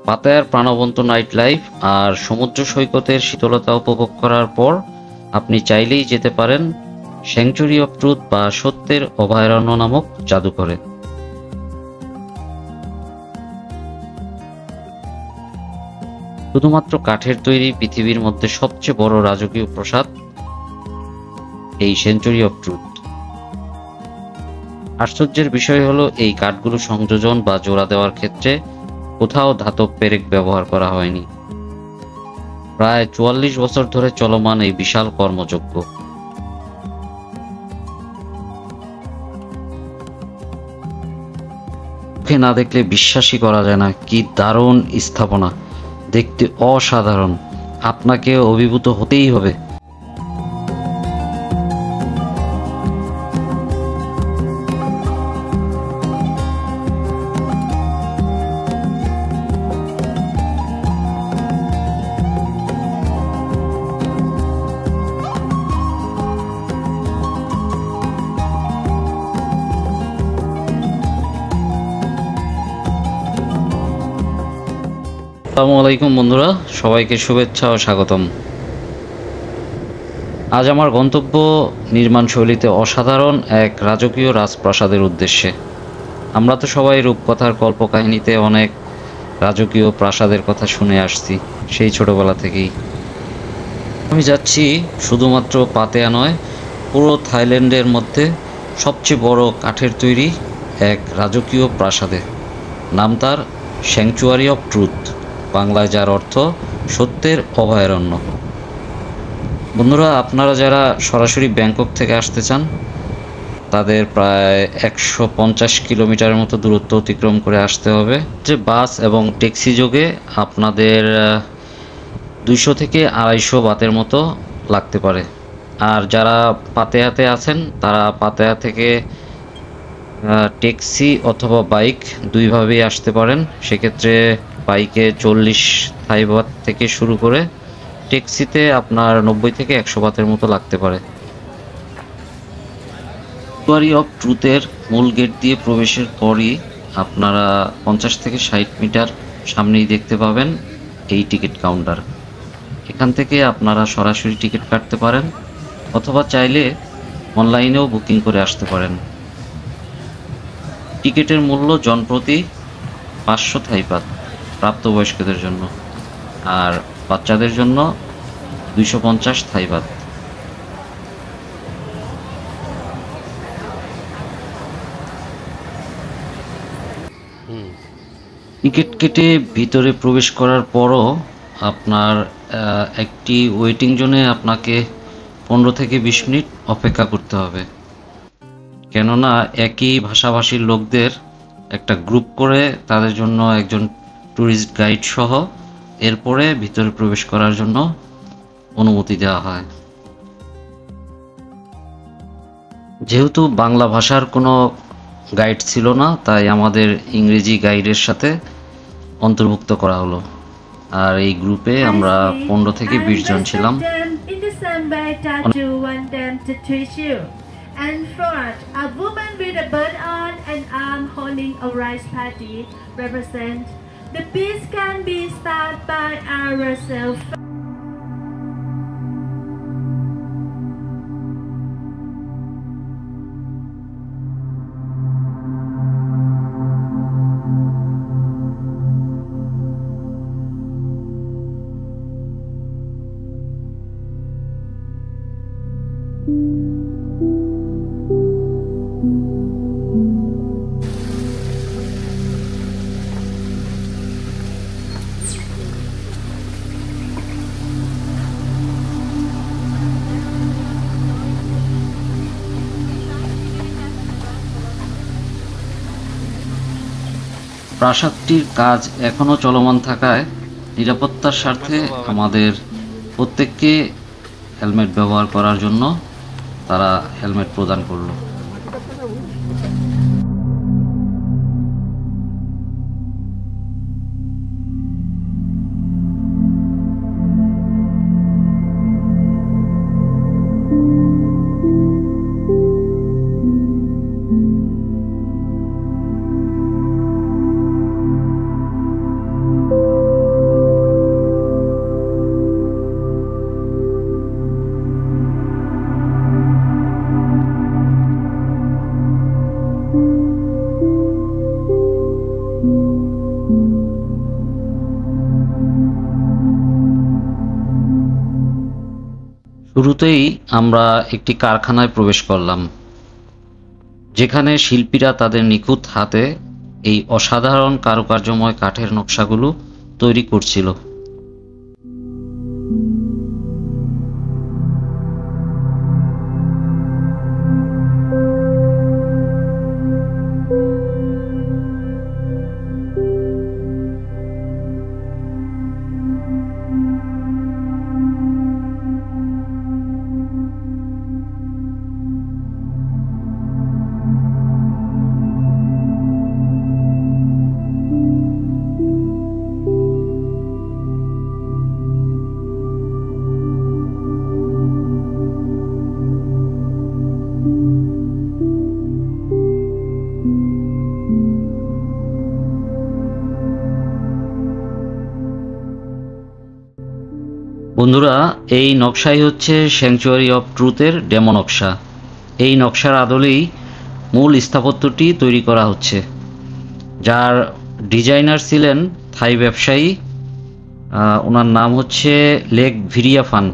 পাতায়ার প্রাণবন্ত night life আর সমুদ্র সৈকতের শীতলতা উপভোগ করার পর আপনি চাইলেই যেতে পারেন স্যাংচুরি অফ ট্রুথ বা সত্যের অভয়ারণ্য নামক জাদুঘরে। শুধুমাত্র কাঠের তৈরি পৃথিবীর মধ্যে সবচেয়ে বড় রাজকীয় প্রাসাদ এই সেঞ্চুরি অফ ট্রুথ। আশ্চর্যের বিষয় হলো এই কাঠগুলো সংযোজন বা জোড়া দেওয়ার ক্ষেত্রে কোথাও ধাতব পেরেক ব্যবহার করা হয়নি। প্রায় ৪৪ বছর ধরে চলমান এই বিশাল কর্মযজ্ঞ। চোখে না দেখলে বিশ্বাসই করা যায় না, কি দারুণ স্থাপনা, দেখতে অসাধারণ, আপনাকে অভিভূত হতেই হবে। আসসালামু আলাইকুম বন্ধুরা, সবাইকে শুভেচ্ছা ও স্বাগতম। আজ আমার গন্তব্য নির্মাণ শৈলীতে অসাধারণ এক রাজকীয় রাজপ্রাসাদের উদ্দেশ্যে। আমরা তো সবাই রূপকথার কল্পকাহিনীতে অনেক রাজকীয় প্রাসাদের কথা শুনে আসছি সেই ছোটবেলা থেকেই। আমি যাচ্ছি শুধুমাত্র পাতেয়া নয়, পুরো থাইল্যান্ডের মধ্যে সবচেয়ে বড় কাঠের তৈরি এক রাজকীয় প্রাসাদে। নাম তার স্যাংচুয়ারি অফ ট্রুথ, বাংলায় যার অর্থ সত্যের অভয়ারণ্য। বন্ধুরা, আপনারা যারা সরাসরি ব্যাংকক থেকে আসতে চান তাদের প্রায় ১৫০ কিলোমিটারের মতো দূরত্ব অতিক্রম করে আসতে হবে। যে বাস এবং ট্যাক্সি যোগে আপনাদের ২০০ থেকে ২৫০ বাতের মতো লাগতে পারে। আর যারা পাতেয়াতে আছেন তারা পাতেয়া থেকে ট্যাক্সি অথবা বাইক দুইভাবেই আসতে পারেন। সেক্ষেত্রে বাইকে ৪০ থাই বাত থেকে শুরু করে ট্যাক্সিতে আপনার ৯০ থেকে ১০০ বাতের মতো লাগতে পারে। স্যাংচুয়ারি অফ ট্রুথের মূল গেট দিয়ে প্রবেশের পরই আপনারা ৫০ থেকে ৬০ মিটার সামনেই দেখতে পাবেন এই টিকিট কাউন্টার। এখান থেকে আপনারা সরাসরি টিকিট কাটতে পারেন অথবা চাইলে অনলাইনেও বুকিং করে আসতে পারেন। টিকিটের মূল্য জনপ্রতি ৫০০ থাই বাত প্রাপ্তবয়স্কদের জন্য, আর বাচ্চাদের জন্য ২৫০ থাই বাত। টিকিট কেটে ভিতরে প্রবেশ করার পরও আপনার একটি ওয়েটিং জোনে আপনাকে ১৫ থেকে ২০ মিনিট অপেক্ষা করতে হবে, কেননা একই ভাষাভাষীর লোকদের একটা গ্রুপ করে তাদের জন্য একজন ট্যুরিস্ট গাইড সহ এরপরে ভিতরে প্রবেশ করার জন্য অনুমতি দেওয়া হয়। যেহেতু বাংলা ভাষার কোনো গাইড ছিল না, তাই আমাদের ইংরেজি গাইডের সাথে অন্তর্ভুক্ত করা হলো। আর এই গ্রুপে আমরা ১৫ থেকে ২০ জন ছিলাম। And fourth, a woman with a bird on an arm holding a rice paddy represent the peace can be started by ourselves. প্রাসাদটির কাজ এখনও চলমান থাকায় নিরাপত্তার স্বার্থে আমাদের প্রত্যেককে হেলমেট ব্যবহার করার জন্য তারা হেলমেট প্রদান করলো। শুরুতেই আমরা একটি কারখানায় প্রবেশ করলাম, যেখানে শিল্পীরা তাদের নিখুঁত হাতে এই অসাধারণ কারুকার্যময় কাঠের নকশাগুলো তৈরি করছিল। বন্ধুরা, এই নকশাই হচ্ছে স্যাংচুয়ারি অফ ট্রুথের ডেমো নকশা। এই নকশার আদলেই মূল স্থাপত্যটি তৈরি করা হচ্ছে, যার ডিজাইনার ছিলেন থাই ব্যবসায়ী। ওনার নাম হচ্ছে লেক ভিরিয়াফান।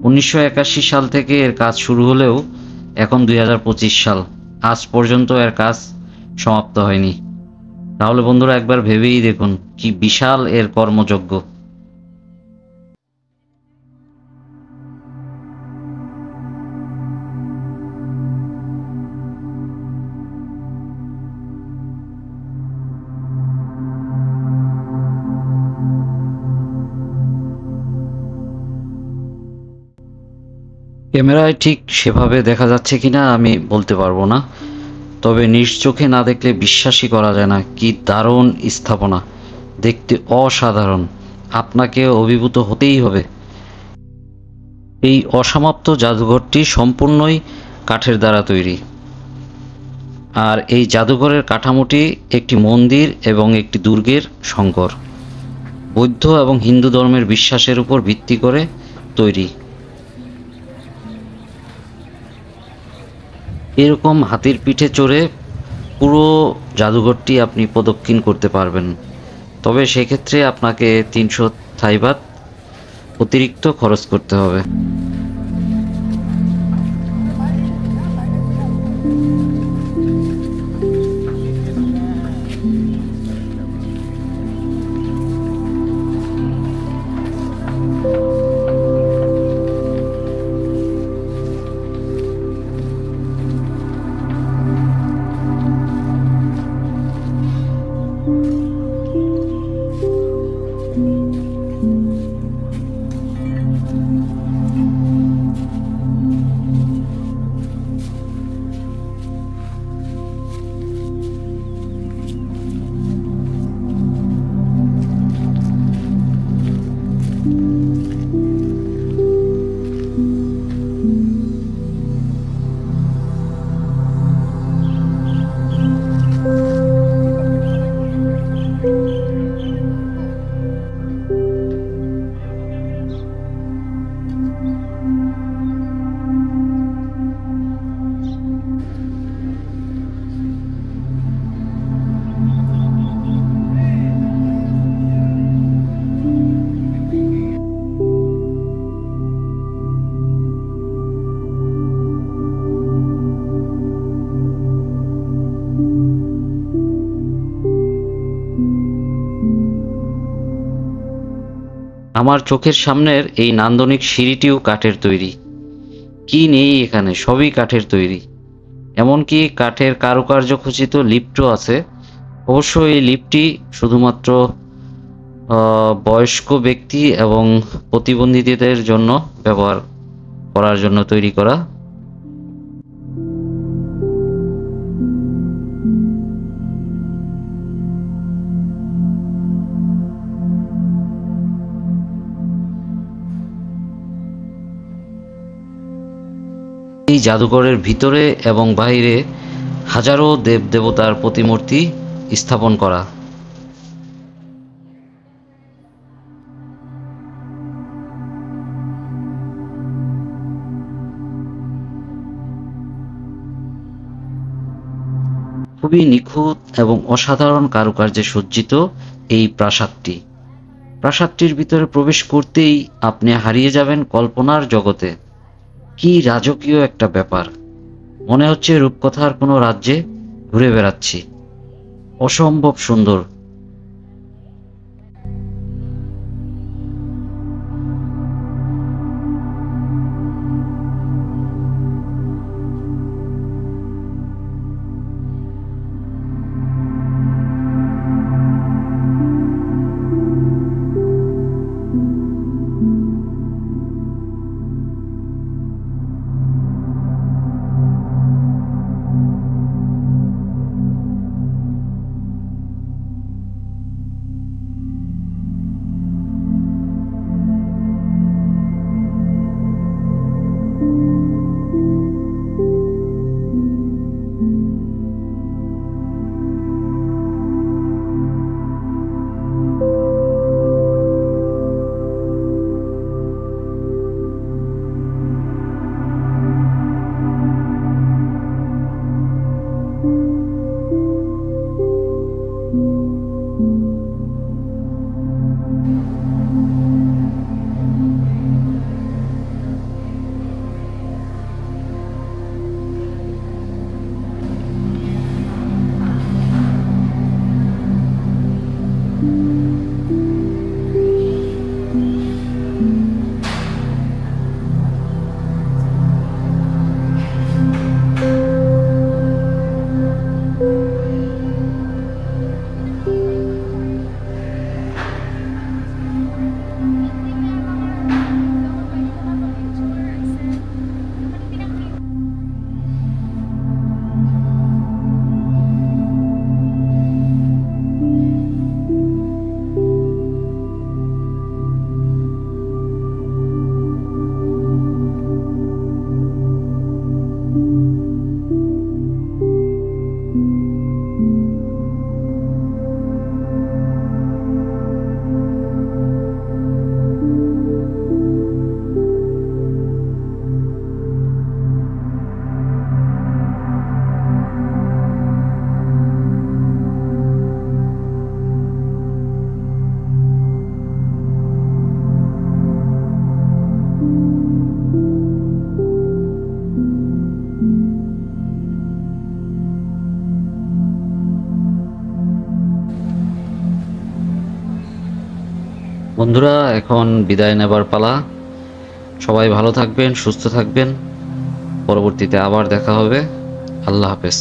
1981 সাল থেকে এর কাজ শুরু হলেও এখন 2025 সাল, আজ পর্যন্ত এর কাজ সমাপ্ত হয়নি। তাহলে বন্ধুরা, একবার ভেবেই দেখুন কি বিশাল এর কর্মযজ্ঞ। ক্যামেরায় ঠিক সেভাবে দেখা যাচ্ছে কিনা আমি বলতে পারবো না, তবে নিজ চোখে না দেখলে বিশ্বাসই করা যায় না। কি দারুণ স্থাপনা, দেখতে অসাধারণ, আপনাকে অভিভূত হতেই হবে। এই অসমাপ্ত জাদুঘরটি সম্পূর্ণই কাঠের দ্বারা তৈরি, আর এই জাদুঘরের কাঠামোটি একটি মন্দির এবং একটি দুর্গের সংকর, বৌদ্ধ এবং হিন্দু ধর্মের বিশ্বাসের উপর ভিত্তি করে তৈরি। এরকম হাতির পিঠে চড়ে পুরো জাদুঘরটি আপনি প্রদক্ষিণ করতে পারবেন, তবে সেক্ষেত্রে আপনাকে 300 থাই বাত অতিরিক্ত খরচ করতে হবে। আমার চোখের সামনের এই নান্দনিক সিঁড়িটিও কাঠের তৈরি। কি নেই এখানে, সবই কাঠের তৈরি। এমনকি কাঠের কারুকার্য খচিত লিফটও আছে। অবশ্য এই লিফটটি শুধুমাত্র বয়স্ক ব্যক্তি এবং প্রতিবন্ধীদের জন্য ব্যবহার করার জন্য তৈরি করা। এই জাদুঘরের ভিতরে এবং বাইরে হাজারো দেবদেবতার প্রতিমূর্তি স্থাপন করা। খুবই নিখুঁত এবং অসাধারণ কারুকার্যে সজ্জিত এই প্রাসাদটির ভিতরে প্রবেশ করতেই আপনি হারিয়ে যাবেন কল্পনার জগতে। কি রাজকীয় একটা ব্যাপার, মনে হচ্ছে রূপকথার কোনো রাজ্যে ঘুরে বেড়াচ্ছি। অসম্ভব সুন্দর। বন্ধুরা, এখন বিদায় নেবার পালা। সবাই ভালো থাকবেন, সুস্থ থাকবেন। পরবর্তীতে আবার দেখা হবে। আল্লাহ হাফেজ।